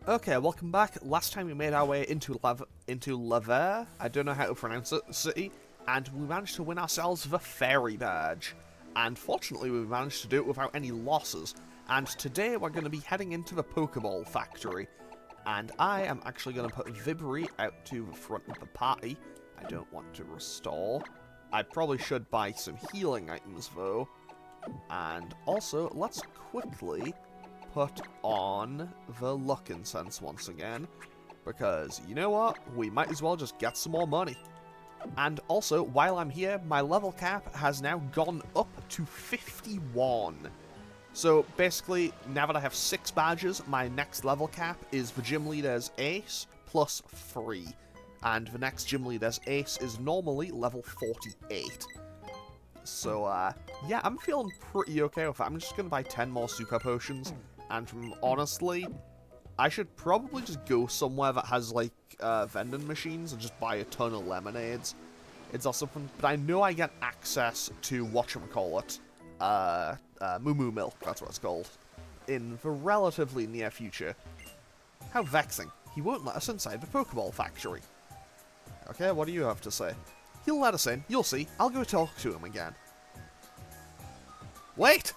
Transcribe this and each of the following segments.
Okay, welcome back. Last time we made our way into Laver, I don't know how to pronounce it, city, and we managed to win ourselves the fairy badge. And fortunately, we managed to do it without any losses. And today we're going to be heading into the Pokeball factory. And I am actually going to put Vibri out to the front of the party. I don't want to restore. I probably should buy some healing items though. And also, let's quickly put on the luck incense once again, because you know what, we might as well just get some more money. And also, while I'm here, my level cap has now gone up to 51. So basically, now that I have 6 badges, my next level cap is the gym leader's ace plus 3. And the next gym leader's ace is normally level 48. So, yeah, I'm feeling pretty okay with that. I'm just going to buy 10 more super potions. And honestly, I should probably just go somewhere that has, like, vending machines and just buy a ton of lemonades. It's also fun, but I know I get access to whatchamacallit, Moo Moo Milk, that's what it's called, in the relatively near future. How vexing. He won't let us inside the Pokeball factory. Okay, what do you have to say? He'll let us in, you'll see. I'll go talk to him again. Wait!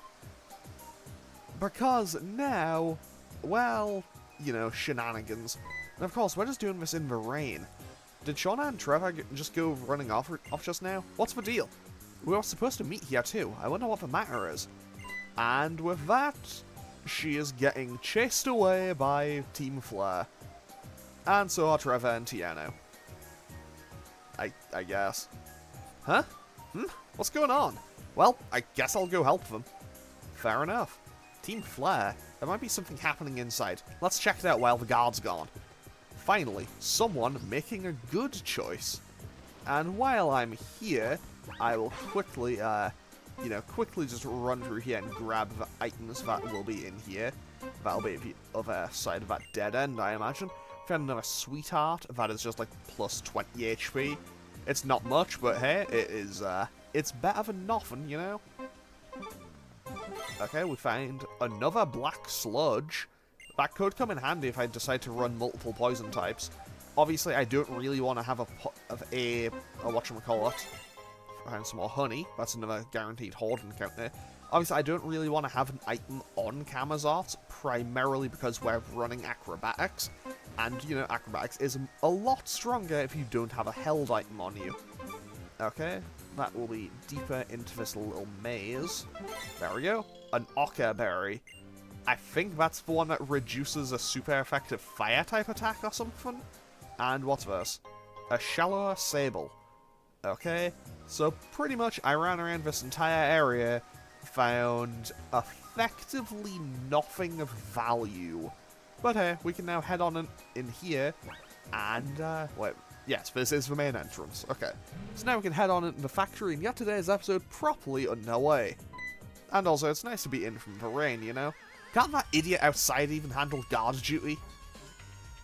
Because now, well, you know, shenanigans. And of course, we're just doing this in the rain. Did Shauna and Trevor just go running off just now? What's the deal? We were supposed to meet here too. I wonder what the matter is. And with that, she is getting chased away by Team Flare. And so are Trevor and Tiano. I guess. Huh? What's going on? Well, I guess I'll go help them. Fair enough. Team Flare? There might be something happening inside. Let's check it out while the guard's gone. Finally, someone making a good choice. And while I'm here, I will quickly, quickly just run through here and grab the items that will be in here. That'll be the other side of that dead end, I imagine. Found another sweetheart that is just like plus 20 HP. It's not much, but hey, it is, it's better than nothing, you know? Okay, we find another black sludge. That could come in handy if I decide to run multiple poison types. Obviously, I don't really want to have a whatchamacallit. Find some more honey. That's another guaranteed horde encounter. Obviously, I don't really want to have an item on Camazot, primarily because we're running acrobatics. And, you know, acrobatics is a lot stronger if you don't have a held item on you. Okay, that will be deeper into this little maze. There we go. An Ocker Berry. I think that's the one that reduces a super effective fire type attack or something. And what's this? A Shallower Sable. Okay, so pretty much I ran around this entire area, found effectively nothing of value. But hey, we can now head on in here, and, wait, yes, this is the main entrance. Okay, so now we can head on into the factory and get today's episode properly underway. And also, it's nice to be in from the rain, you know? Can't that idiot outside even handle guard duty?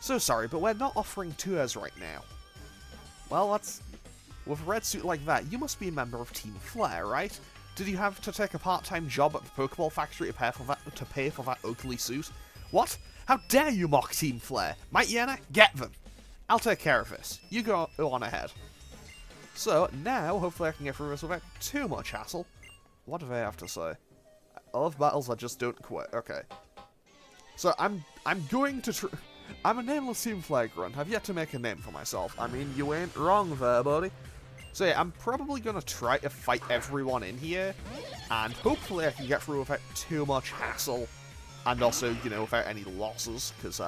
So sorry, but we're not offering tours right now. Well, that's... With a red suit like that, you must be a member of Team Flare, right? Did you have to take a part-time job at the Pokeball factory to pay for that ugly suit? What? How dare you mock Team Flare? Might Yenna, get them! I'll take care of this. You go on ahead. So, now, hopefully I can get through this without too much hassle. What do they have to say? I love battles that just don't quit. Okay. So, I'm going to I'm a nameless Team Flare grunt. I've yet to make a name for myself. I mean, you ain't wrong there, buddy. So yeah, I'm probably going to try to fight everyone in here, and hopefully I can get through without too much hassle, and also, you know, without any losses, because,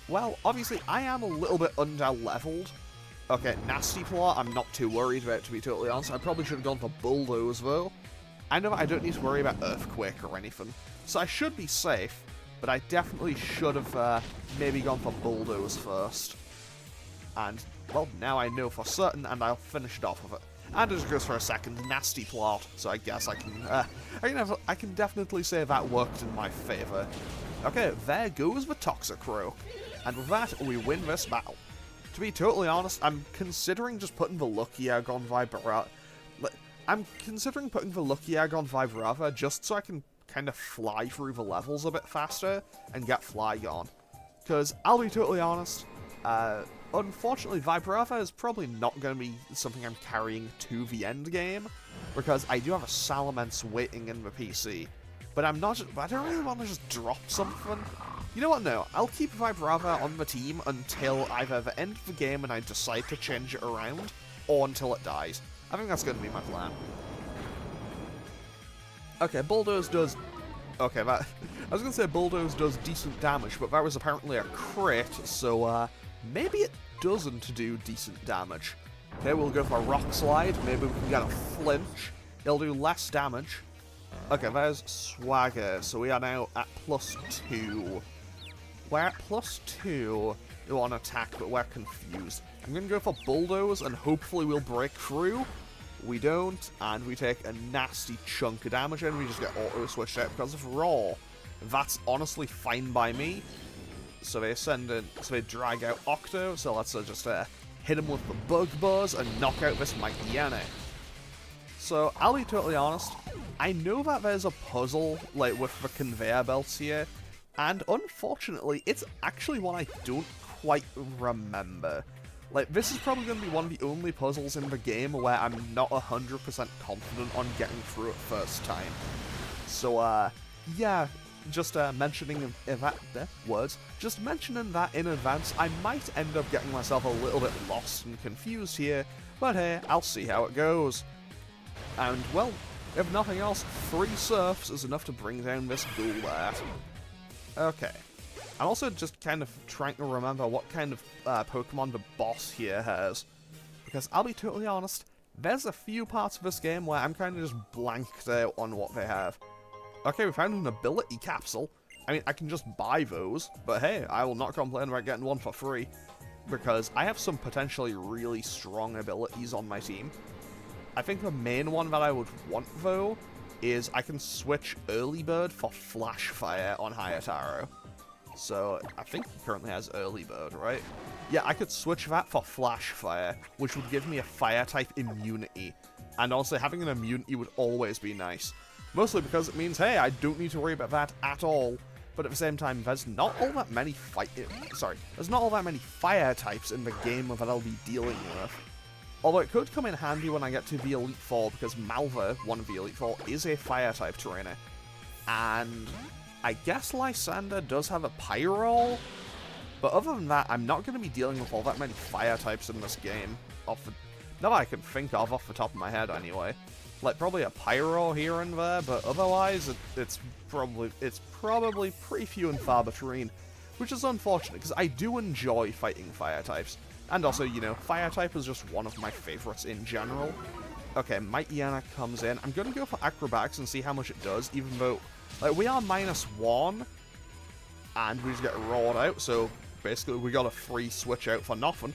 well, obviously, I am a little bit under-leveled. Okay, Nasty Plot, I'm not too worried about, to be totally honest. I probably should have gone for Bulldoze, though. I know I don't need to worry about Earthquake or anything, so I should be safe, but I definitely should have, maybe gone for Bulldoze first. And, well, now I know for certain, and I'll finish it off with it. And it just goes for a second Nasty Plot, so I guess I can definitely say that worked in my favour. Okay, there goes the Toxicroak. And with that, we win this battle. To be totally honest, I'm considering just putting the Lucky Egg on Vibrava. I'm considering putting the Lucky Egg on Vibrava just so I can kind of fly through the levels a bit faster and get Flygon. Because, I'll be totally honest, unfortunately, Vibrava is probably not going to be something I'm carrying to the end game, because I do have a Salamence waiting in the PC. But I don't really want to just drop something. You know what, no, I'll keep Vibrava on the team until either the end of the game and I decide to change it around, or until it dies. I think that's going to be my plan. Okay, Bulldoze does... Okay, that... I was going to say Bulldoze does decent damage, but that was apparently a crit, so, maybe it doesn't do decent damage. Okay, we'll go for a Rock Slide. Maybe we can get a Flinch. It'll do less damage. Okay, there's Swagger, so we are now at +2. We're at +2 on attack, but we're confused. I'm going to go for Bulldoze, and hopefully we'll break through. We don't, and we take a nasty chunk of damage, and we just get auto-switched out because of Raw. That's honestly fine by me. So they drag out Octo, so let's just hit him with the Bug Buzz and knock out this mighty Yanni. So, I'll be totally honest, I know that there's a puzzle, like, with the conveyor belts here, and unfortunately, it's actually one I don't quite remember. Like, this is probably going to be one of the only puzzles in the game where I'm not 100% confident on getting through it first time. So, yeah, just mentioning just mentioning that in advance, I might end up getting myself a little bit lost and confused here, but hey, I'll see how it goes. And, well, if nothing else, 3 Surfs is enough to bring down this ghoul there. Okay. I'm also just kind of trying to remember what kind of Pokemon the boss here has. Because I'll be totally honest, there's a few parts of this game where I'm kind of just blanked out on what they have. Okay, we found an ability capsule. I mean, I can just buy those, but hey, I will not complain about getting one for free. Because I have some potentially really strong abilities on my team. I think the main one that I would want, though, is I can switch Early Bird for Flash Fire on Hayataro. So, I think he currently has Early Bird, right? Yeah, I could switch that for Flash Fire, which would give me a Fire-type immunity. And also, having an immunity would always be nice. Mostly because it means, hey, I don't need to worry about that at all. But at the same time, there's not all that many there's not all that many Fire types in the game that I'll be dealing with. Although it could come in handy when I get to the Elite Four, because Malva, one of the Elite Four, is a Fire-type trainer. And I guess Lysander does have a Pyroll, but other than that, I'm not going to be dealing with all that many Fire types in this game. Not that I can think of off the top of my head, anyway. Like, probably a Pyroll here and there, but otherwise, it's probably pretty few and far between, which is unfortunate, because I do enjoy fighting Fire types. And also, you know, Fire type is just one of my favorites in general. Okay, Mighty Yana comes in. I'm going to go for Acrobatics and see how much it does, even though, like, we are -1, and we just get roared out, so basically we got a free switch out for nothing.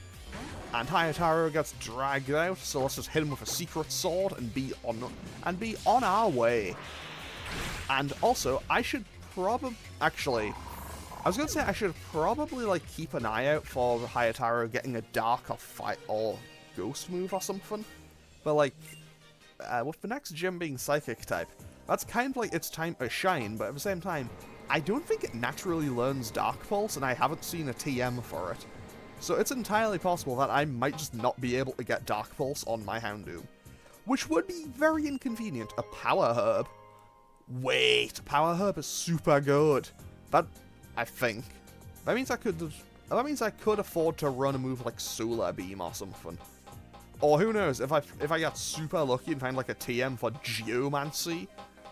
And Hayataro gets dragged out, so let's just hit him with a Secret Sword and be on our way. And also, I should probably... Actually, I was going to say I should probably, like, keep an eye out for Hayataro getting a Dark or Ghost move or something. But, like, with the next gym being Psychic type, that's kind of like its time to shine, but at the same time, I don't think it naturally learns Dark Pulse, and I haven't seen a TM for it. So it's entirely possible that I might just not be able to get Dark Pulse on my Houndoom. Which would be very inconvenient. A Power Herb. Wait, Power Herb is super good. That, I think. That means I could afford to run a move like Solar Beam or something. Or who knows, if I get super lucky and find like a TM for Geomancy,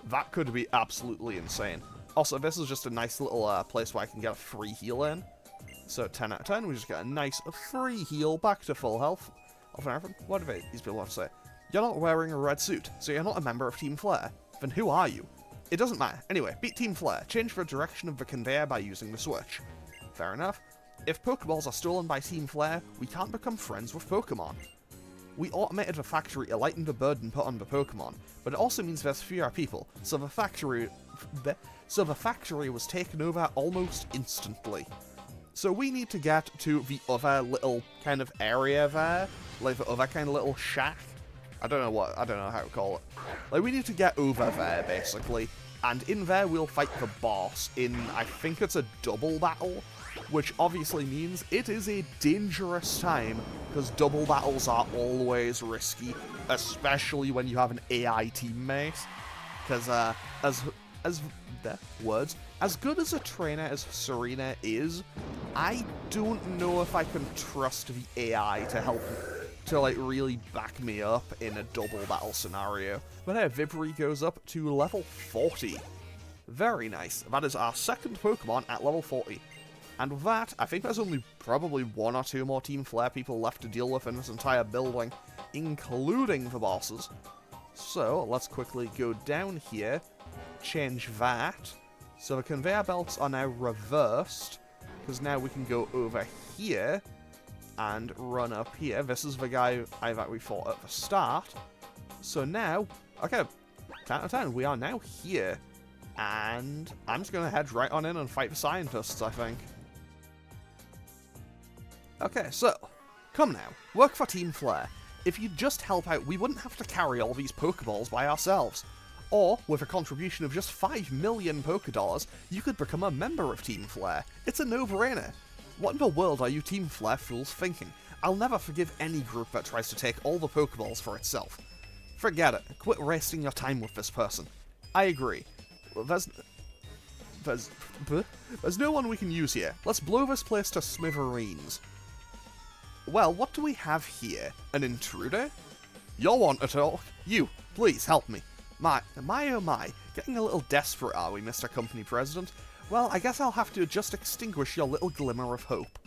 that could be absolutely insane. Also, this is just a nice little place where I can get a free heal in. So 10 out of 10, we just get a nice free heal back to full health. What do these people have to say? You're not wearing a red suit, so you're not a member of Team Flare. Then who are you? It doesn't matter. Anyway, beat Team Flare. Change the direction of the conveyor by using the switch. Fair enough. If Pokeballs are stolen by Team Flare, we can't become friends with Pokemon. We automated the factory to lighten the burden put on the Pokemon, but it also means there's fewer people, so the factory was taken over almost instantly. So we need to get to the other little kind of area there, like the other kind of little shack. I don't know how to call it. Like, we need to get over there, basically, and in there we'll fight the boss in, I think it's a double battle. which obviously means it is a dangerous time, because double battles are always risky, especially when you have an AI teammate, because as good as a trainer as Serena is, I don't know if I can trust the AI to help to like really back me up in a double battle scenario. But hey, Vibri goes up to level 40. Very nice. That is our second Pokemon at level 40. And with that, I think there's only probably 1 or 2 more Team Flare people left to deal with in this entire building, including the bosses. So, let's quickly go down here, change that. So the conveyor belts are now reversed, because now we can go over here and run up here. This is the guy that we fought at the start. So now, okay, 10 out of 10, we are now here. And I'm just going to head right on in and fight the scientists, I think. Okay, so, come now, work for Team Flare. If you'd just help out, we wouldn't have to carry all these Pokeballs by ourselves. Or, with a contribution of just 5 million Pokedollars, you could become a member of Team Flare. It's a no-brainer. What in the world are you Team Flare fools thinking? I'll never forgive any group that tries to take all the Pokeballs for itself. Forget it. Quit wasting your time with this person. I agree. There's no one we can use here. Let's blow this place to smithereens. Well, what do we have here? An intruder? You'll want to talk. You, please help me. My, oh my, getting a little desperate, are we, Mr. Company President? Well, I guess I'll have to just extinguish your little glimmer of hope.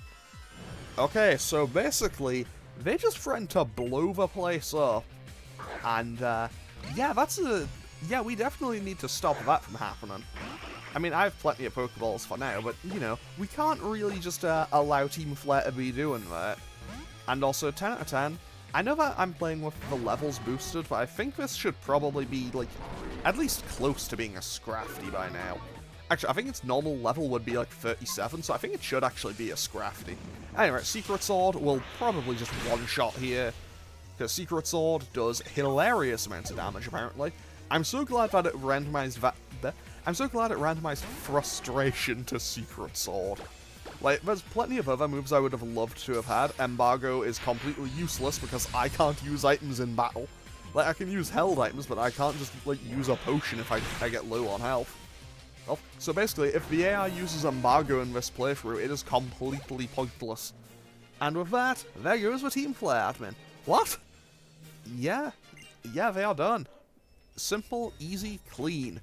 Okay, so basically, they just threatened to blow the place up. And, yeah, we definitely need to stop that from happening. I mean, I have plenty of Pokeballs for now, but, you know, we can't really just allow Team Flare to be doing that. And also, 10 out of 10, I know that I'm playing with the levels boosted, but I think this should probably be, like, at least close to being a Scrafty by now. Actually, I think its normal level would be, like, 37, so I think it should actually be a Scrafty. Anyway, Secret Sword will probably just one-shot here, because Secret Sword does hilarious amounts of damage, apparently. I'm so glad that it randomized I'm so glad it randomized Frustration to Secret Sword. Like, there's plenty of other moves I would have loved to have had. Embargo is completely useless because I can't use items in battle. Like, I can use held items, but I can't just, like, use a potion if I get low on health. Well, so basically, if the AI uses Embargo in this playthrough, it is completely pointless. And with that, there goes the Team Flare admin. What? Yeah, they are done. Simple, easy, clean.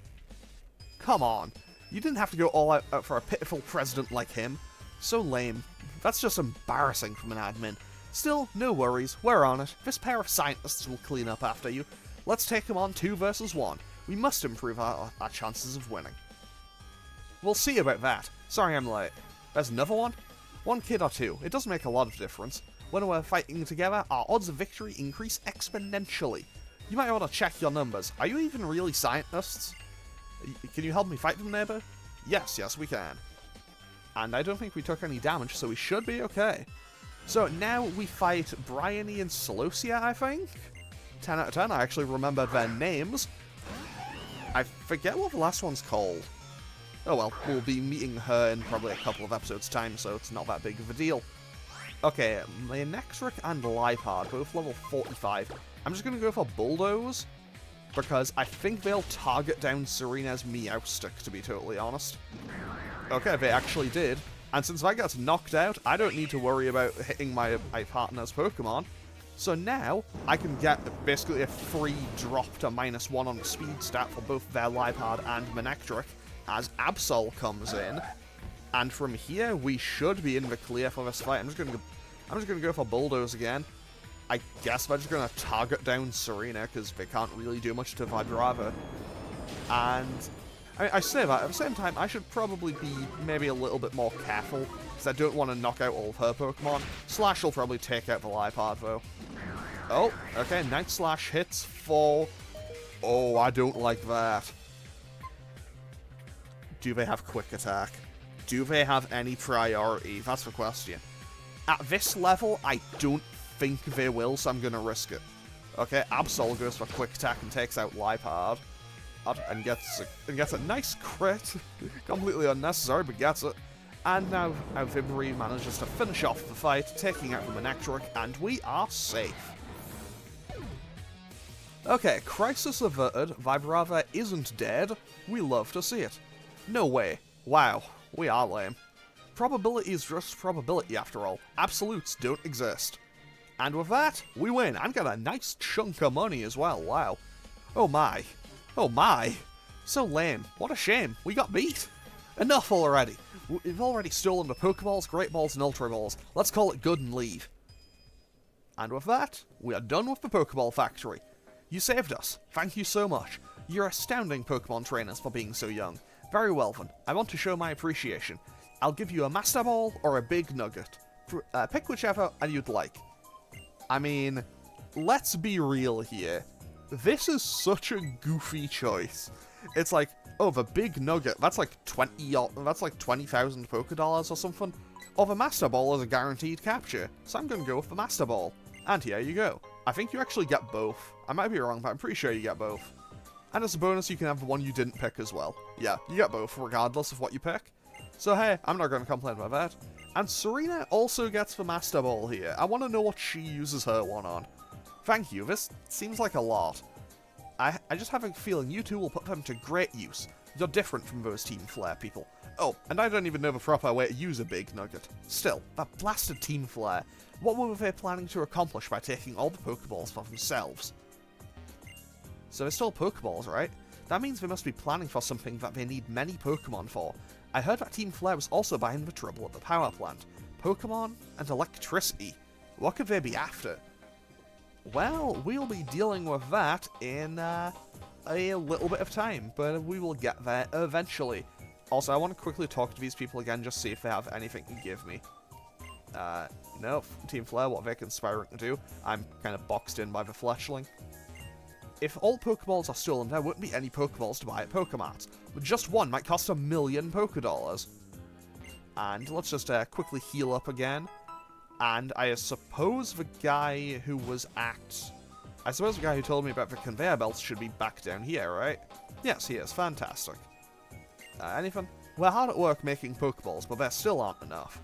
Come on. You didn't have to go all out for a pitiful president like him. So lame. That's just embarrassing from an admin. Still, no worries, we're on it. This pair of scientists will clean up after you. Let's take them on 2 versus 1. We must improve our chances of winning. We'll see about that. Sorry I'm late. There's another one? 1 kid or 2. It doesn't make a lot of difference. When we're fighting together, our odds of victory increase exponentially. You might want to check your numbers. Are you even really scientists? Can you help me fight them, neighbor? Yes, we can. And I don't think we took any damage, so we should be okay. So now we fight Bryony and Celosia, I think? 10 out of 10, I actually remember their names. I forget what the last one's called. Oh well, we'll be meeting her in probably a couple of episodes' time, so it's not that big of a deal. Okay, Manectric and Liepard, both level 45. I'm just going to go for Bulldoze, because I think they'll target down Serena's Meowstic, to be totally honest. Okay, they actually did. And since I got knocked out, I don't need to worry about hitting my partner's Pokemon. So now, I can get basically a free drop to -1 on the speed stat for both their Liepard and Manectric, as Absol comes in. And from here, we should be in the clear for this fight. I'm just gonna go for Bulldoze again. I guess they're just gonna target down Serena, because they can't really do much to Vibrava. And I say that, at the same time, I should probably be maybe a little bit more careful, because I don't want to knock out all of her Pokemon. Slash will probably take out the Liepard, though. Oh, okay, Night Slash hits for... Oh, I don't like that. Do they have Quick Attack? Do they have any priority? That's the question. At this level, I don't think they will, so I'm going to risk it. Okay, Absol goes for Quick Attack and takes out Liepard. And gets a nice crit. Completely unnecessary, but gets it. And now our Vibri manages to finish off the fight, taking out the Manectric, and we are safe. Okay, crisis averted, Vibrava isn't dead. We love to see it. No way. Wow, we are lame. Probability is just probability after all. Absolutes don't exist. And with that, we win, and get a nice chunk of money as well, wow. Oh my. Oh my. So lame. What a shame. We got beat. Enough already. We've already stolen the Pokeballs, Great Balls, and Ultra Balls. Let's call it good and leave. And with that, we are done with the Pokeball Factory. You saved us. Thank you so much. You're astounding Pokemon trainers for being so young. Very well then. I want to show my appreciation. I'll give you a Master Ball or a Big Nugget. Pick whichever you'd like. I mean, let's be real here. This is such a goofy choice. It's like, oh, the Big Nugget, that's like 20,000 Pokedollars or something. Or the Master Ball is a guaranteed capture, so I'm gonna go with the Master Ball. And here you go. I think you actually get both. I might be wrong, but I'm pretty sure you get both. And as a bonus, you can have the one you didn't pick as well. Yeah, you get both, regardless of what you pick. So hey, I'm not gonna complain about that. And Serena also gets the Master Ball here. I want to know what she uses her one on. Thank you, this seems like a lot. I just have a feeling you two will put them to great use. You're different from those Team Flare people. Oh, and I don't even know the proper way to use a Big Nugget. Still, that blasted Team Flare. What were they planning to accomplish by taking all the Pokeballs for themselves? So they're still Pokeballs, right? That means they must be planning for something that they need many Pokemon for. I heard that Team Flare was also behind the trouble at the power plant. Pokemon and electricity. What could they be after? Well, we'll be dealing with that in a little bit of time, but we will get there eventually. Also, I want to quickly talk to these people again, just see if they have anything to give me. No, Team Flare, what are they conspiring to do? I'm kind of boxed in by the Fletchling. If all Pokeballs are stolen, there wouldn't be any Pokeballs to buy at Pokemarts. But just one might cost 1,000,000 Pokedollars. And let's just quickly heal up again. And I suppose the guy who was at... I suppose the guy who told me about the conveyor belts should be back down here, right? Yes, he is. Fantastic. Anything? We're hard at work making Pokeballs, but there still aren't enough.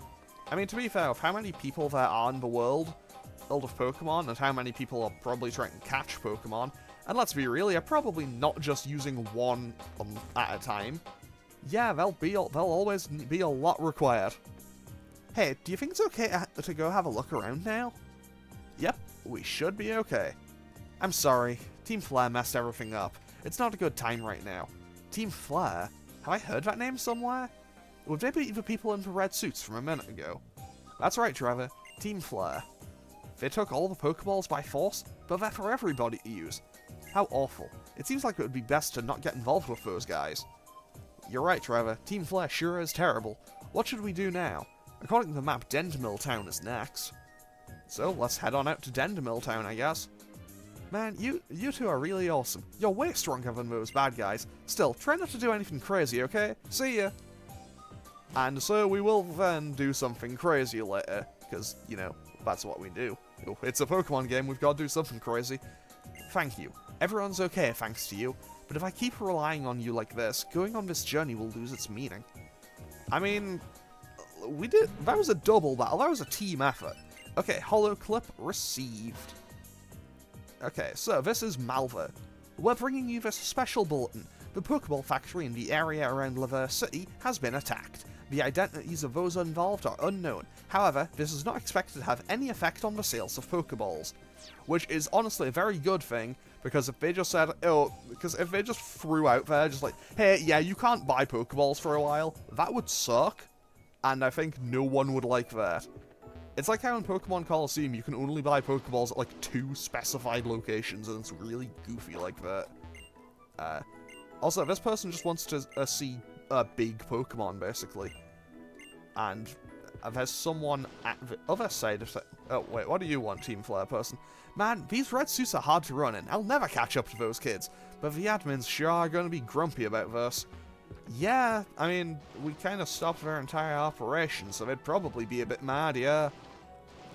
I mean, to be fair, with how many people there are in the world of Pokemon, and how many people are probably trying to catch Pokemon, and let's be real, you're probably not just using one at a time. Yeah, there'll always be a lot required. Hey, do you think it's okay to go have a look around now? Yep, we should be okay. I'm sorry, Team Flare messed everything up. It's not a good time right now. Team Flare? Have I heard that name somewhere? Would they be the people in the red suits from a minute ago? That's right, Trevor. Team Flare. They took all the Pokeballs by force, but they're for everybody to use. How awful. It seems like it would be best to not get involved with those guys. You're right, Trevor. Team Flare sure is terrible. What should we do now? According to the map, Dendemille Town is next. So, let's head on out to Dendemille Town, I guess. Man, you two are really awesome. You're way stronger than those bad guys. Still, try not to do anything crazy, okay? See ya! And so we will then do something crazy later, because, you know, that's what we do. It's a Pokemon game, we've got to do something crazy. Thank you. Everyone's okay thanks to you, but if I keep relying on you like this, going on this journey will lose its meaning. I mean, that was a double battle, that was a team effort. Okay, holo clip received. Okay, so this is Malva. We're bringing you this special bulletin. The Pokeball factory in the area around Laver City has been attacked. The identities of those involved are unknown. However, this is not expected to have any effect on the sales of Pokeballs. Which is honestly a very good thing, because if they just said, if they just threw out there, just like, hey, yeah, you can't buy Pokeballs for a while, that would suck. And I think no one would like that. It's like how in Pokemon Coliseum you can only buy Pokeballs at like 2 specified locations, and it's really goofy like that. Also, this person just wants to see a big Pokemon, basically. And there's someone at the other side of... Oh, wait, what do you want, Team Flare person? Man, these red suits are hard to run in. I'll never catch up to those kids. But the admins sure are going to be grumpy about this. Yeah, I mean, we kind of stopped their entire operation, so they'd probably be a bit mad, yeah.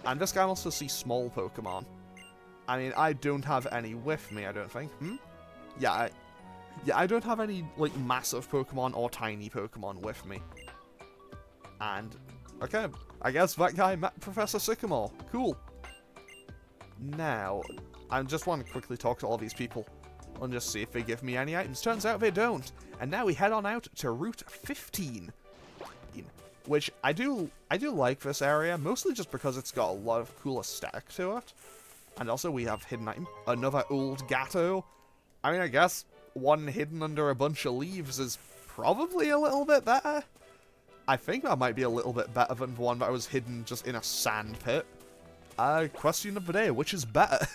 And this guy wants to see small Pokemon. I mean, I don't have any with me, I don't think. Yeah, I don't have any, like, massive Pokemon or tiny Pokemon with me. And, okay, I guess that guy met Professor Sycamore. Cool. Now, I just want to quickly talk to all these people and just see if they give me any items. Turns out they don't. And now we head on out to Route 15. Which, I do like this area, mostly just because it's got a lot of cool aesthetic to it. And also we have hidden item, another old gatto. I mean, I guess one hidden under a bunch of leaves is probably a little bit better. I think that might be a little bit better than the one that was hidden just in a sand pit. Question of the day, which is better?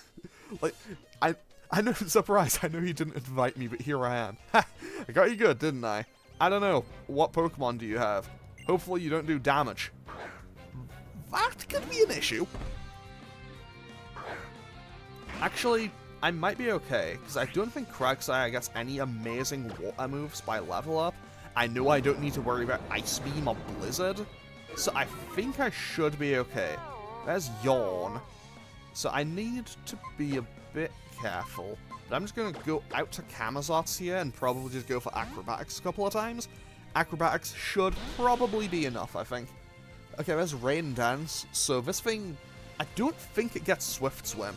Like, I know, surprise, I know you didn't invite me, but here I am. Ha! I got you good, didn't I? I don't know, what Pokemon do you have? Hopefully you don't do damage. That could be an issue. Actually, I might be okay, because I don't think Quagsire gets any amazing water moves by level up. I know I don't need to worry about Ice Beam or Blizzard, so I think I should be okay. There's Yawn. So I need to be a bit careful. But I'm just going to go out to Camazotz here and probably just go for Acrobatics a couple of times. Acrobatics should probably be enough, I think. Okay, there's Rain Dance. So this thing, I don't think it gets Swift Swim.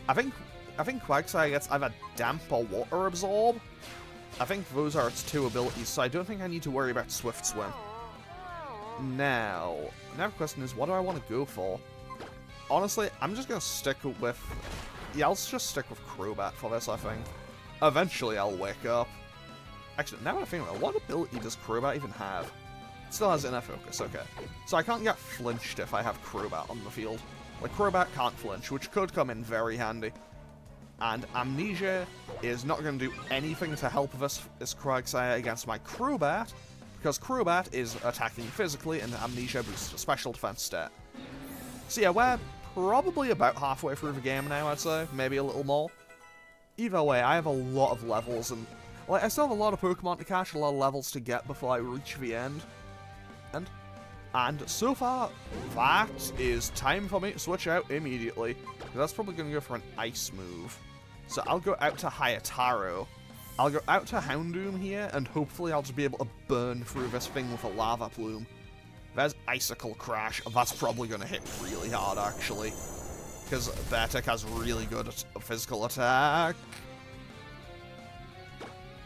I think Quagsire gets either Damp or Water Absorb. I think those are its two abilities, so I don't think I need to worry about Swift Swim. Now the question is, what do I want to go for? Honestly, I'm just going to stick with... Yeah, I'll just stick with Crobat for this, I think. Eventually, I'll wake up. Actually, now that I think about it, what ability does Crobat even have? It still has Inner Focus, okay. So I can't get flinched if I have Crobat on the field. Like, Crobat can't flinch, which could come in very handy. And Amnesia is not going to do anything to help this Quagsire against my Crobat, because Crobat is attacking physically and Amnesia boosts a special defense stat. So yeah, we're probably about halfway through the game now, I'd say. Maybe a little more. Either way, I have a lot of levels, and like, I still have a lot of Pokemon to catch, a lot of levels to get before I reach the end. And so far, that is time for me to switch out immediately. That's probably going to go for an Ice move. So I'll go out to Hayataro. I'll go out to Houndoom here, and hopefully I'll just be able to burn through this thing with a Lava Plume. There's Icicle Crash. That's probably going to hit really hard, actually. Because Beartic has really good physical attack.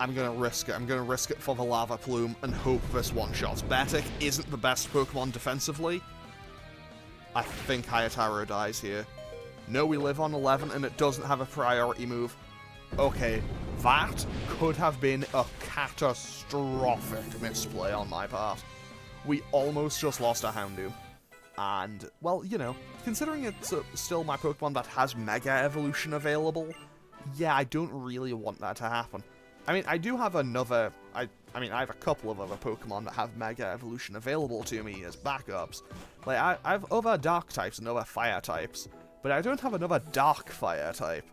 I'm going to risk it. I'm going to risk it for the Lava Plume and hope this one-shots. Beartic isn't the best Pokemon defensively. I think Hayataro dies here. No, we live on 11 and it doesn't have a priority move. Okay, that could have been a catastrophic misplay on my part. We almost just lost a Houndoom. And, well, you know, considering it's still my Pokemon that has Mega Evolution available, yeah, I don't really want that to happen. I mean, I do have another... I have a couple of other Pokemon that have Mega Evolution available to me as backups. Like, I have other Dark types and other Fire types, but I don't have another Dark Fire type.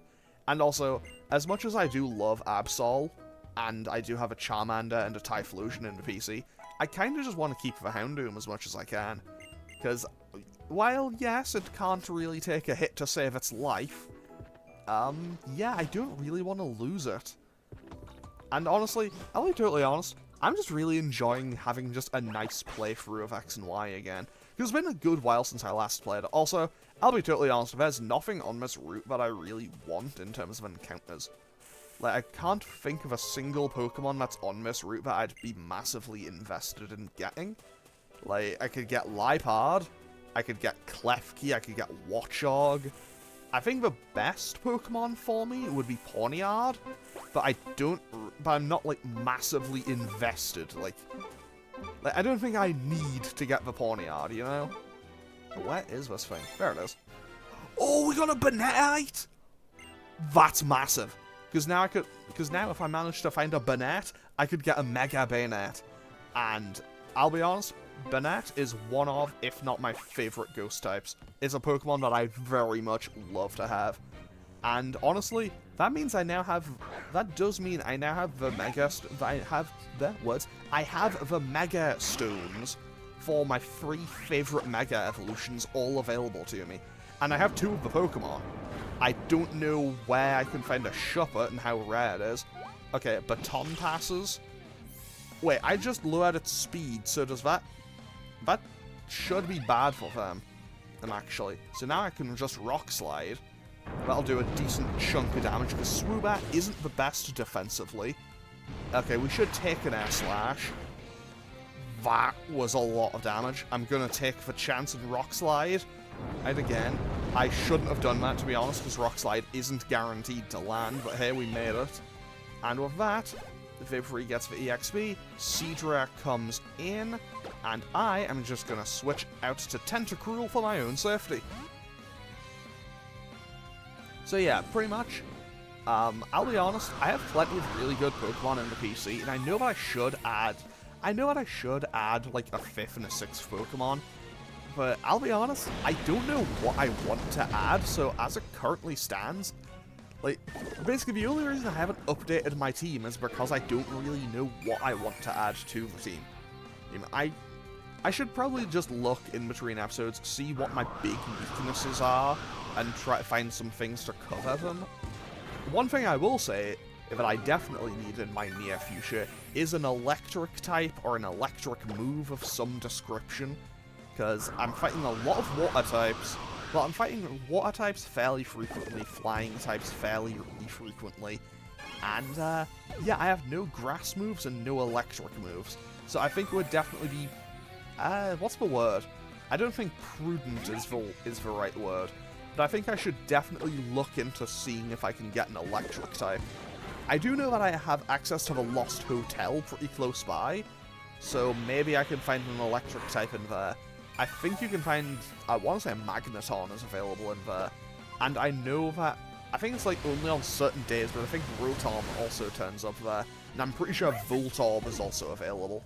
And also, as much as I do love Absol, and I do have a Charmander and a Typhlosion in the PC, I kind of just want to keep the Houndoom as much as I can. Because, while, yes, it can't really take a hit to save its life, yeah, I don't really want to lose it. And honestly, I'll be totally honest, I'm just really enjoying having just a nice playthrough of X and Y again. Because it's been a good while since I last played it. Also, I'll be totally honest, there's nothing on this route that I really want in terms of encounters. Like, I can't think of a single Pokemon that's on this route that I'd be massively invested in getting. Like, I could get Liepard, I could get Klefki, I could get Watchog. I think the best Pokemon for me would be Pawniard, but I'm not, like, massively invested. Like, I don't think I need to get the Pawniard, you know? Where is this thing? There it is. Oh, we got a Banette! That's massive. Because now if I manage to find a Banette, I could get a Mega Banette. And I'll be honest, Banette is one of, if not my favorite ghost types. It's a Pokemon that I very much love to have. And honestly, that means that does mean I now have the I have the Mega Stones for my 3 favorite Mega Evolutions all available to me. And I have 2 of the Pokemon. I don't know where I can find a Shuppet and how rare it is. Okay, Baton Passes. Wait, I just lowered its speed, so does that that should be bad for them, actually. So now I can just Rock Slide. That'll do a decent chunk of damage, because Swoobat isn't the best defensively. Okay, we should take an Air Slash. That was a lot of damage. I'm gonna take the chance and Rock Slide. And again, I shouldn't have done that, to be honest, because Rock Slide isn't guaranteed to land, but hey, we made it. And with that, Vivre gets the EXP, Seadra comes in, and I am just gonna switch out to Tentacruel for my own safety. So yeah, pretty much, I'll be honest, I have plenty of really good Pokemon in the PC, and I know that I should add, like, a 5th and a 6th Pokemon, but I'll be honest, I don't know what I want to add, so as it currently stands, like, basically the only reason I haven't updated my team is because I don't really know what I want to add to the team. I should probably just look in between episodes, see what my big weaknesses are, and try to find some things to cover them. One thing I will say that I definitely need in my near future is an electric type or an electric move of some description, because I'm fighting a lot of water types. Well, I'm fighting water types fairly frequently, flying types fairly frequently, and yeah, I have no grass moves and no electric moves, so I think it would definitely be, what's the word? I don't think prudent is the right word, but I think I should definitely look into seeing if I can get an electric type. I do know that I have access to the Lost Hotel pretty close by, so maybe I can find an electric type in there. I think you can find, I want to say Magneton is available in there, and I know that, I think it's like only on certain days, but I think Rotom also turns up there, and I'm pretty sure Voltorb is also available.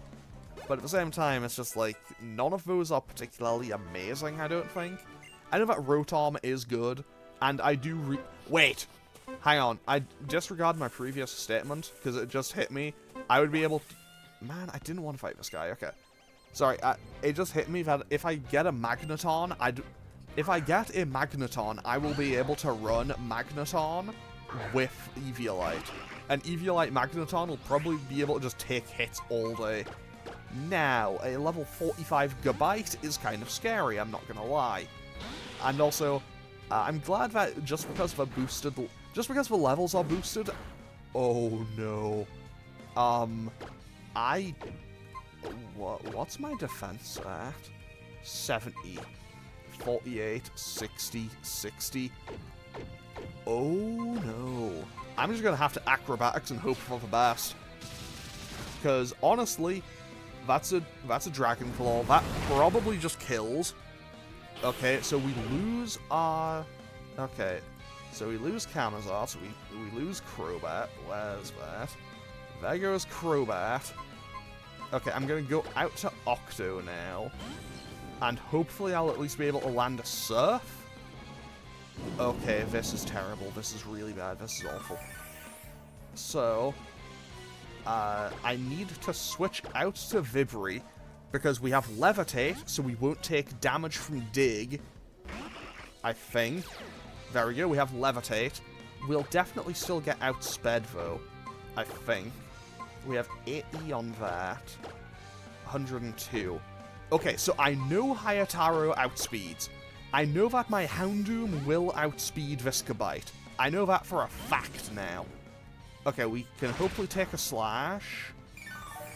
But at the same time, it's just like, none of those are particularly amazing, I don't think. I know that Rotom is good, and I do wait! Hang on, I disregard my previous statement, because it just hit me. I would be able to... Man, I didn't want to fight this guy, okay. Sorry, it just hit me that if I get a Magneton, I will be able to run Magneton with Eviolite. And Eviolite Magneton will probably be able to just take hits all day. Now, a level 45 Gabite is kind of scary, I'm not gonna lie. And also, I'm glad that just because the levels are boosted... Oh no. What's my defense at? 70, 48, 60, 60. Oh no. I'm just gonna have to acrobatics and hope for the best. Because honestly, that's a Dragon Claw. That probably just kills. Okay, so we lose our... Okay, so we lose Camazotz, we lose Crobat. Where's that? There goes Crobat. Okay, I'm gonna go out to Octo now. And hopefully I'll at least be able to land a Surf. Okay, this is terrible. This is really bad. This is awful. So, I need to switch out to Vivre, because we have Levitate, so we won't take damage from Dig. I think. There we go, we have Levitate. We'll definitely still get outsped, though. I think. We have 80 on that. 102. Okay, so I know Hayataro outspeeds. I know that my Houndoom will outspeed this Gabite. I know that for a fact now. Okay, we can hopefully take a Slash.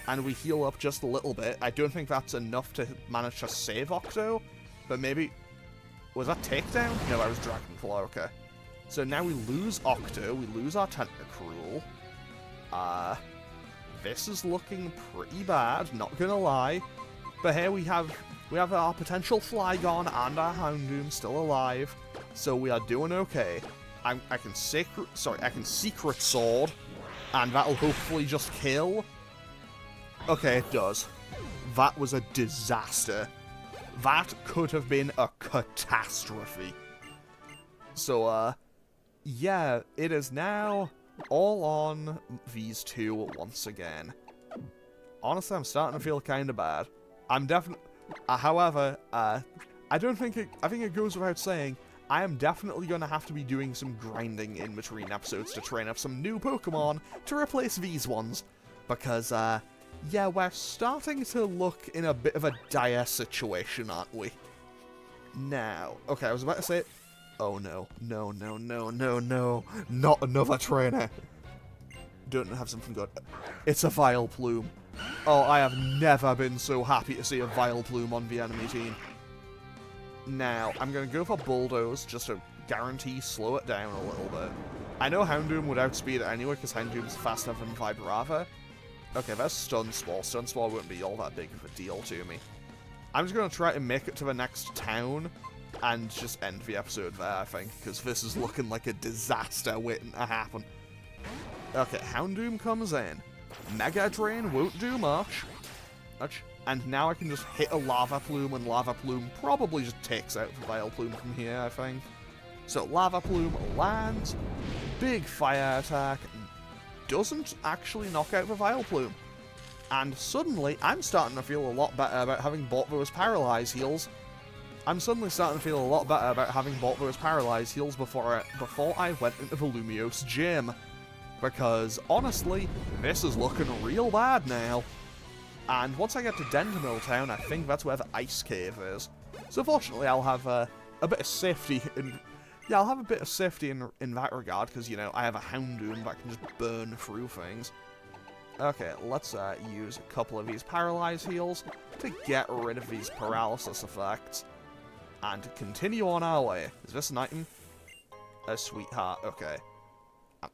And we heal up just a little bit. I don't think that's enough to manage to save Octo. But maybe... Was that Takedown? No, that was Dragon Claw, okay. So now we lose Octo. We lose our Tentacruel. This is looking pretty bad, not gonna lie. But here we have our potential Flygon and our Houndoom still alive. So we are doing okay. I can Secret Sword. And that'll hopefully just kill. Okay, it does. That was a disaster. That could have been a catastrophe. So, yeah, it is now all on these two once again. Honestly, I'm starting to feel kind of bad. I'm definitely... however, I think it goes without saying, I am definitely going to have to be doing some grinding in between episodes to train up some new Pokemon to replace these ones. Because, Yeah, we're starting to look in a bit of a dire situation, aren't we? Now, okay, I was about to say... Oh no, no, no, no, no, no. Not another trainer. Don't have something good. It's a Vile Plume. Oh, I have never been so happy to see a Vile Plume on the enemy team. Now, I'm going to go for Bulldoze, just to guarantee slow it down a little bit. I know Houndoom would outspeed it anyway, because Houndoom's faster than Vibrava. Okay, that's Stun Spore. Stun Spore wouldn't be all that big of a deal to me. I'm just going to try to make it to the next town, and just end the episode there, I think, because this is looking like a disaster waiting to happen. Okay, Houndoom comes in. Mega Drain won't do much. And now I can just hit a Lava Plume, and Lava Plume probably just takes out the Vile Plume from here, I think. So Lava Plume lands, big fire attack, doesn't actually knock out the Vile Plume. And suddenly, I'm starting to feel a lot better about having bought those Paralyze heals. I'm suddenly starting to feel a lot better about having bought those Paralyze heals before I went into the Lumiose Gym. Because, honestly, this is looking real bad now. And once I get to Dendemille Town, I think that's where the Ice Cave is. So fortunately, I'll have a bit of safety in... Yeah, I'll have a bit of safety in that regard, because, you know, I have a Houndoom that can just burn through things. Okay, let's use a couple of these Paralyze heals to get rid of these paralysis effects. And continue on our way. Is this an item? A sweetheart, okay.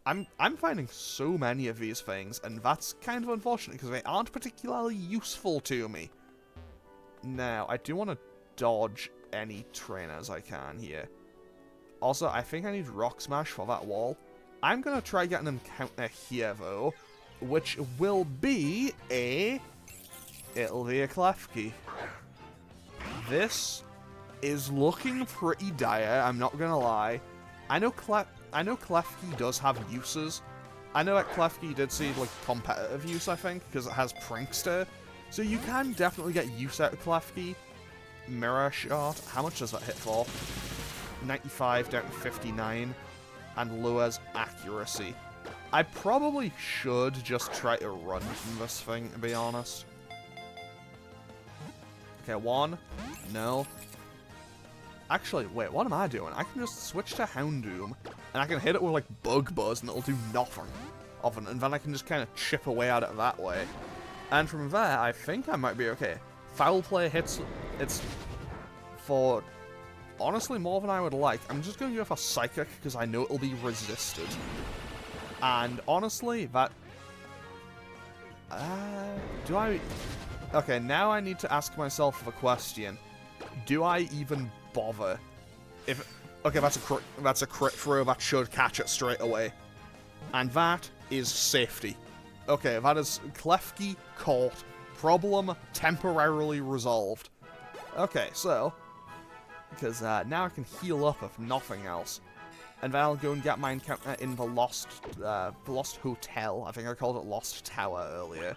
I'm finding so many of these things, and that's kind of unfortunate, because they aren't particularly useful to me. Now, I do want to dodge any trainers I can here. Also, I think I need Rock Smash for that wall. I'm going to try getting an encounter here, though, which will be a... It'll be a Klefki. This is looking pretty dire, I'm not going to lie. I know Klefki does have uses. I know that Klefki did see, like, competitive use, I think, because it has Prankster. So you can definitely get use out of Klefki. Mirror Shot, how much does that hit for? 95 down to 59. And lowers accuracy. I probably should just try to run from this thing, to be honest. Okay, one. No. Actually, wait, what am I doing? I can just switch to Houndoom, and I can hit it with, like, Bug Buzz, and it'll do nothing. Often, and then I can just kind of chip away at it that way. And from there, I think I might be okay. Foul Play hits, it's for, honestly, more than I would like. I'm just going to go for Psychic, because I know it'll be resisted. And, honestly, that... do I... Okay, now I need to ask myself the question. Do I even bother? Okay, that's a crit throw, that should catch it straight away. And that is safety. Okay, that is Klefki caught. Problem temporarily resolved. Okay, so... Because now I can heal up if nothing else. And then I'll go and get my encounter in the Lost Hotel. I think I called it Lost Tower earlier.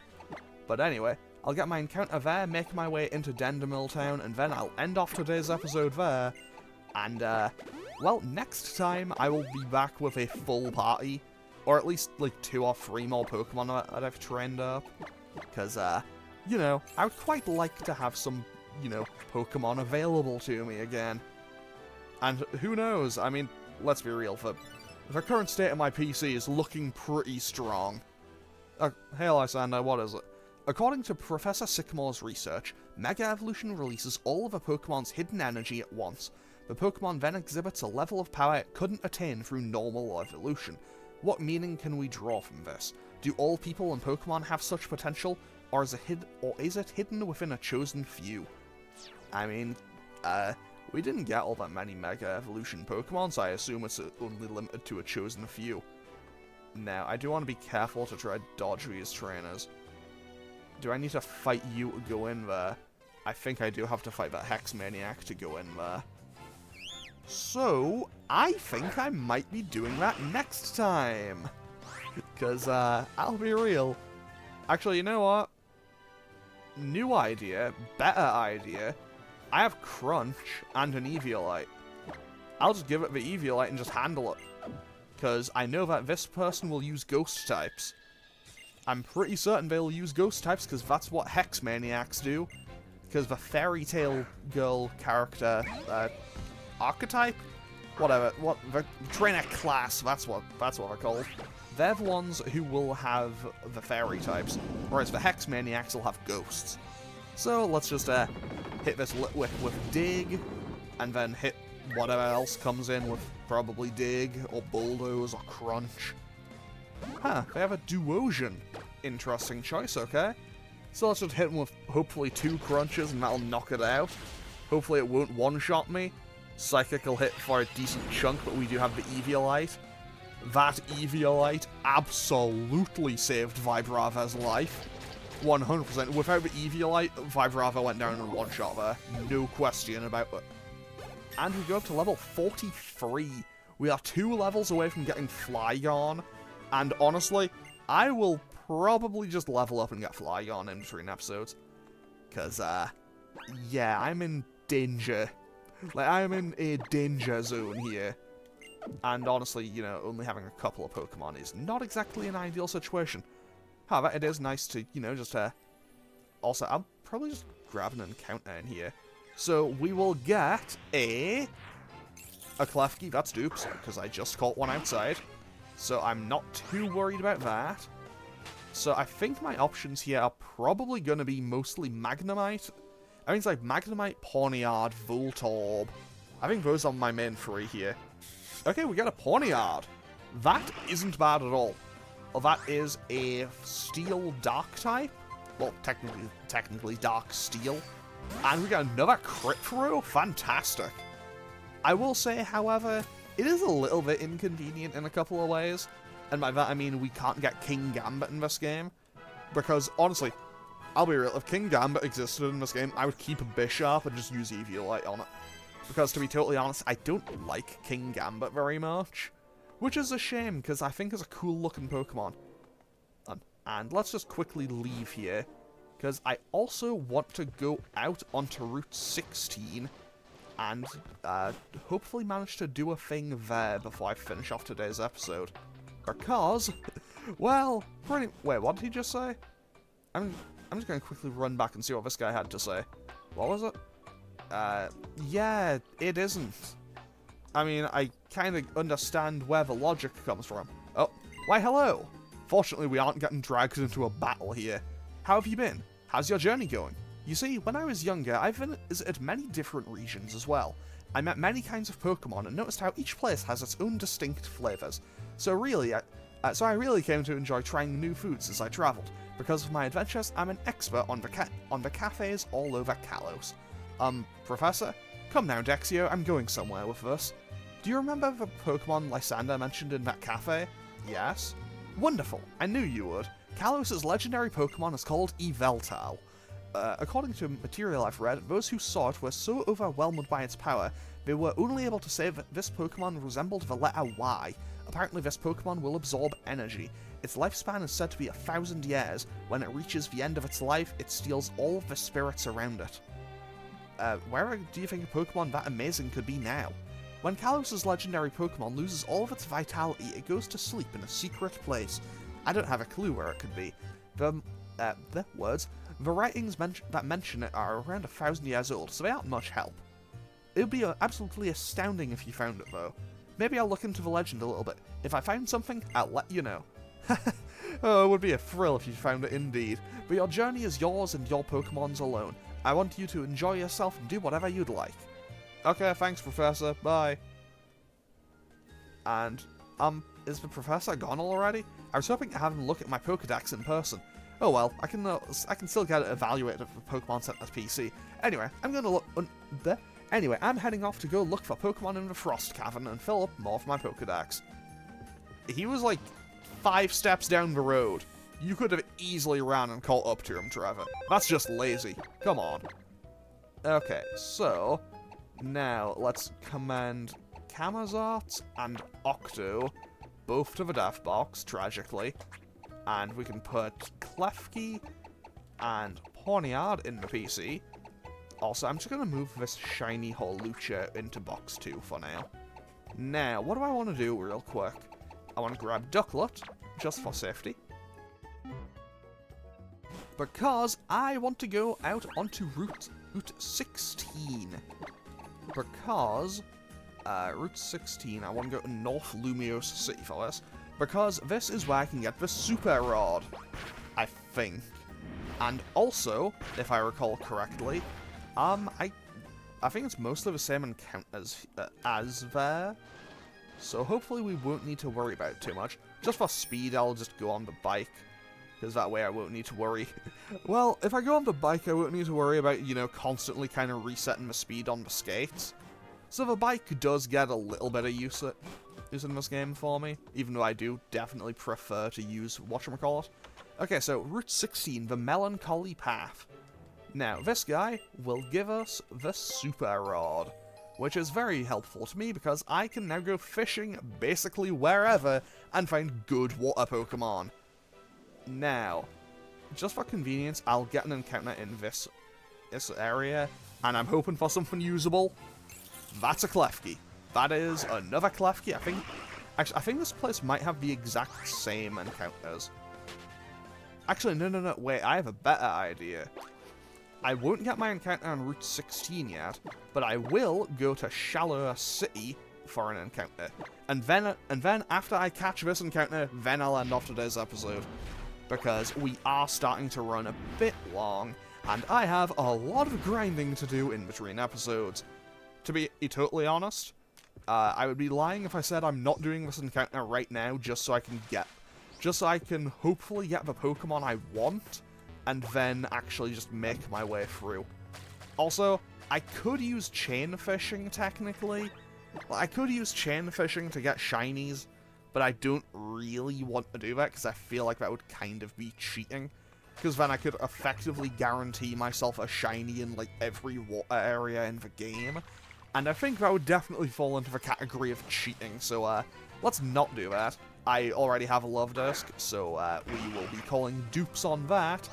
But anyway, I'll get my encounter there, make my way into Dendemille Town, and then I'll end off today's episode there. And, well, next time I will be back with a full party. Or at least, like, 2 or 3 more Pokemon that I've trained up. Because, you know, I would quite like to have some, you know, Pokemon available to me again. And who knows, I mean, let's be real, the current state of my PC is looking pretty strong. Hey Lysander, what is it? According to Professor Sycamore's research, Mega Evolution releases all of a Pokemon's hidden energy at once. The Pokemon then exhibits a level of power it couldn't attain through normal evolution. What meaning can we draw from this? Do all people and Pokemon have such potential, or is it hidden within a chosen few? I mean, we didn't get all that many Mega Evolution Pokemon, so I assume it's only limited to a chosen few. Now, I do want to be careful to try to dodge these trainers. Do I need to fight you to go in there? I think I do have to fight that Hex Maniac to go in there. So, I think I might be doing that next time. Because, I'll be real. Actually, you know what? New idea, better idea. I have Crunch and an Eviolite. I'll just give it the Eviolite and just handle it. Because I know that this person will use Ghost types. I'm pretty certain they'll use ghost types, because that's what Hex Maniacs do. Because the fairy tale girl character, archetype? Whatever, the trainer class, that's what they're called. They're the ones who will have the fairy types, whereas the Hex Maniacs will have ghosts. So let's just hit this Litwick with Dig, and then hit whatever else comes in with probably Dig, or Bulldoze, or Crunch. Huh, they have a Duosion. Interesting choice, okay. So let's just hit them with hopefully 2 crunches and that'll knock it out. Hopefully it won't one-shot me. Psychic will hit for a decent chunk, but we do have the Eviolite. That Eviolite absolutely saved Vibrava's life. 100%. Without the Eviolite, Vibrava went down in one shot there. No question about it. And we go up to level 43. We are 2 levels away from getting Flygon. And honestly, I will probably just level up and get Flygon in between episodes. Because, yeah, I'm in danger. Like, I'm in a danger zone here. And honestly, you know, only having a couple of Pokemon is not exactly an ideal situation. However, it is nice to, you know, just, also, I'll probably just grab an encounter in here. So, we will get a Klefki, that's dupes, because I just caught one outside. So, I'm not too worried about that. So, I think my options here are probably going to be mostly Magnemite. I mean, it's like Magnemite, Pawniard, Voltorb. I think those are my main 3 here. Okay, we got a Pawniard. That isn't bad at all. Well, that is a Steel Dark type. Well, technically Dark Steel. And we got another crit throw. Fantastic. I will say, however, it is a little bit inconvenient in a couple of ways. And by that I mean we can't get King Gambit in this game. Because, honestly, I'll be real, if King Gambit existed in this game, I would keep a Bisharp and just use Eviolite on it. Because, to be totally honest, I don't like King Gambit very much. Which is a shame, because I think it's a cool-looking Pokemon. And let's just quickly leave here, because I also want to go out onto Route 16, and hopefully manage to do a thing there before I finish off today's episode. Because, well, wait, what did he just say? I'm just going to quickly run back and see what this guy had to say. What was it? Yeah, it isn't. I mean, I kind of understand where the logic comes from. Oh, why hello! Fortunately, we aren't getting dragged into a battle here. How have you been? How's your journey going? You see, when I was younger, I've visited many different regions as well. I met many kinds of Pokemon and noticed how each place has its own distinct flavors. So I really came to enjoy trying new foods as I traveled. Because of my adventures, I'm an expert on the cafes all over Kalos. Professor? Come now, Dexio, I'm going somewhere with this. Do you remember the Pokemon Lysander mentioned in that cafe? Yes? Wonderful, I knew you would. Kalos' legendary Pokemon is called Yveltal. According to material I've read, those who saw it were so overwhelmed by its power, they were only able to say that this Pokemon resembled the letter Y. Apparently this Pokemon will absorb energy. Its lifespan is said to be 1,000 years. When it reaches the end of its life, it steals all of the spirits around it. Where do you think a Pokemon that amazing could be now? When Kalos' legendary Pokemon loses all of its vitality, it goes to sleep in a secret place. I don't have a clue where it could be. The writings that mention it are around 1,000 years old, so they aren't much help. It would be absolutely astounding if you found it, though. Maybe I'll look into the legend a little bit. If I find something, I'll let you know. Oh, it would be a thrill if you found it indeed. But your journey is yours and your Pokemon's alone. I want you to enjoy yourself and do whatever you'd like. Okay, thanks, Professor. Bye. And, is the Professor gone already? I was hoping to have him look at my Pokedex in person. Oh well, I can still get it evaluated at the Pokemon Center's PC. Anyway, I'm heading off to go look for Pokemon in the Frost Cavern and fill up more of my Pokedex. He was like 5 steps down the road. You could have easily ran and caught up to him, Trevor. That's just lazy. Come on. Okay, so now let's command Camazart and Octo both to the death box, tragically. And we can put Klefki and Pawniard in the PC. Also, I'm just going to move this shiny Hawlucha into box 2 for now. Now, what do I want to do real quick? I want to grab Ducklet, just for safety. because I want to go out onto Route 16. Because, Route 16, I want to go to North Lumiose City for this, because this is where I can get the Super Rod, I think. And also, if I recall correctly, I think it's mostly the same encounters as there, so hopefully we won't need to worry about it too much. Just for speed, I'll just go on the bike, because that way I won't need to worry. Well, if I go on the bike, I won't need to worry about, you know, constantly kind of resetting the speed on the skates. So the bike does get a little bit of use in this game for me, even though I do definitely prefer to use whatchamacallit. Okay, so Route 16, the Melancholy Path. Now, this guy will give us the Super Rod, which is very helpful to me because I can now go fishing basically wherever and find good water Pokemon. Now, just for convenience, I'll get an encounter in this area, and I'm hoping for something usable. That's a Klefki. That is another Klefki. I think this place might have the exact same encounters. Actually, no, wait, I have a better idea. I won't get my encounter on Route 16 yet, but I will go to Shallow City for an encounter. And then after I catch this encounter, then I'll end off today's episode. Because we are starting to run a bit long, and I have a lot of grinding to do in between episodes. To be totally honest, I would be lying if I said I'm not doing this encounter right now just so I can hopefully get the Pokemon I want, and then actually just make my way through. Also, I could use chain fishing, technically. Well, I could use chain fishing to get shinies, but I don't really want to do that, because I feel like that would kind of be cheating. Because then I could effectively guarantee myself a shiny in, like, every water area in the game. And I think that would definitely fall into the category of cheating, so, let's not do that. I already have a Love Disc, so we will be calling dupes on that.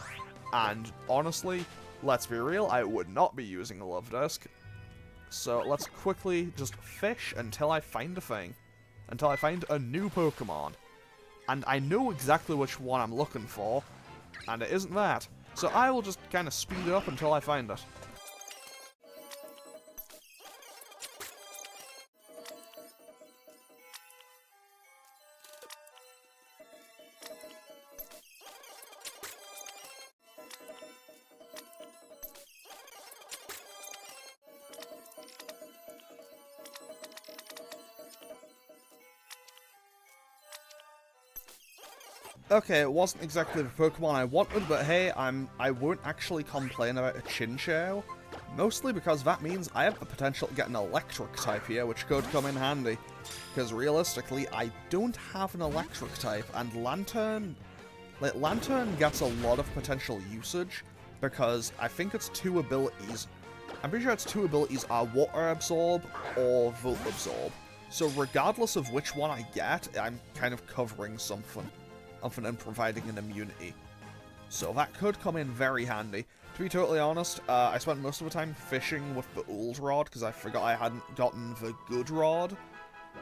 And honestly, let's be real, I would not be using a Love Disc. So let's quickly just fish until I find a thing. Until I find a new Pokemon. And I know exactly which one I'm looking for, and it isn't that. So I will just kind of speed it up until I find it. Okay, it wasn't exactly the Pokemon I wanted, but hey, I won't actually complain about a Chinchou, mostly because that means I have the potential to get an electric type here, which could come in handy. Because realistically, I don't have an electric type, and Lantern gets a lot of potential usage, because I think its two abilities, I'm pretty sure its two abilities are Water Absorb or Volt Absorb. So regardless of which one I get, I'm kind of covering something and providing an immunity. So that could come in very handy. To be totally honest, I spent most of the time fishing with the old rod because I forgot I hadn't gotten the good rod.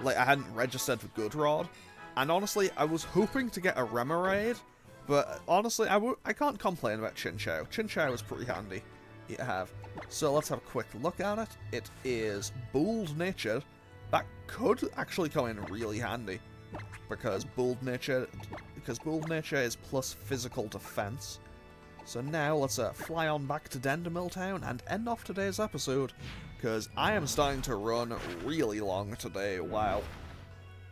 Like, I hadn't registered the good rod. And honestly, I was hoping to get a Remoraid, but honestly, I can't complain about Chinchou. Chinchou is pretty handy to have. So let's have a quick look at it. It is bold-natured. That could actually come in really handy. Because bold nature is plus physical defense. So now let's fly on back to Dendemille Town and end off today's episode, because I am starting to run really long today, wow.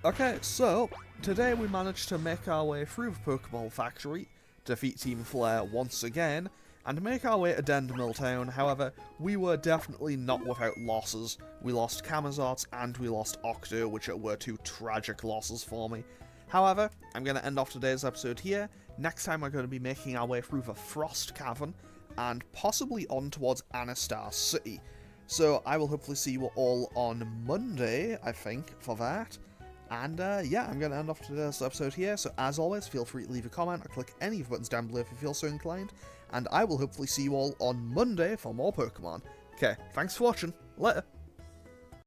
Okay, so today we managed to make our way through the Pokeball Factory, defeat Team Flare once again, and make our way to Dendemille Town. However, we were definitely not without losses. We lost Camazotz and we lost Octo, which were two tragic losses for me. However, I'm going to end off today's episode here. Next time we're going to be making our way through the Frost Cavern, and possibly on towards Anistar City. So I will hopefully see you all on Monday, I think, for that. And yeah, I'm going to end off today's episode here, so as always, feel free to leave a comment or click any of the buttons down below if you feel so inclined, and I will hopefully see you all on Monday for more Pokemon. Okay, thanks for watching, later!